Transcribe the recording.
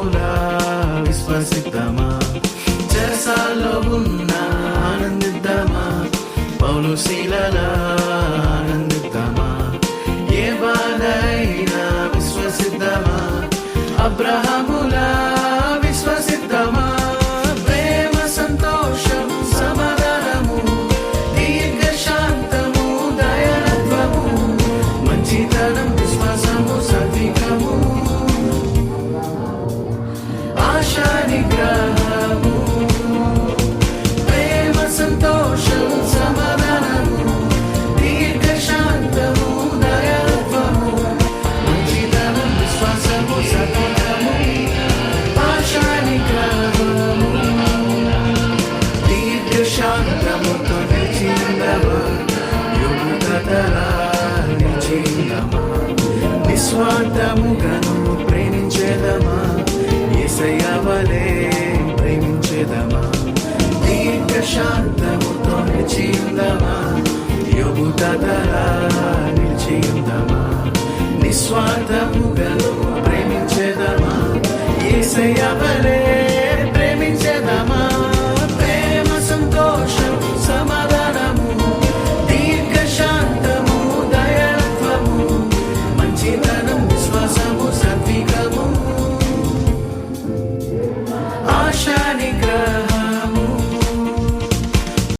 అబ్రహాములా విశ్వసిద్దామా, చెరసాల్లో ఉన్న ఆనందిద్దామా, పౌలు శీలలా ఆనందిద్దామా, ఏ బాధ అయినా విశ్వసిద్దామా, అబ్రహాములా విశ్వసిద్దామా. ప్రేమ సంతోషం సమాధానము దీర్ఘ శాంతము దయాత్వము మంచితనం విశ్వాసము సద్వికము ఆశా నిగ్రహము. ప్రేమ సంతోషం సమాధానము దీర్ఘ శాంతము దయాత్వము మంచితనం విశ్వాసము సద్వికము ఆశా నిగ్రహము. దీర్ఘ శాంతముతో నిలిచిందమా, యుగతలా నిలిచిందమా, నిస్వార్థముగాను ప్రేమించేదమా, యేసయ్య వలె ప్రేమించేదమా. దీర్ఘ శాంతముతో నిలిచిందమా, యుగతలా నిలిచిందమా, నిస్వార్థముగాను ప్రేమించేదమా, యేసయ్య వలె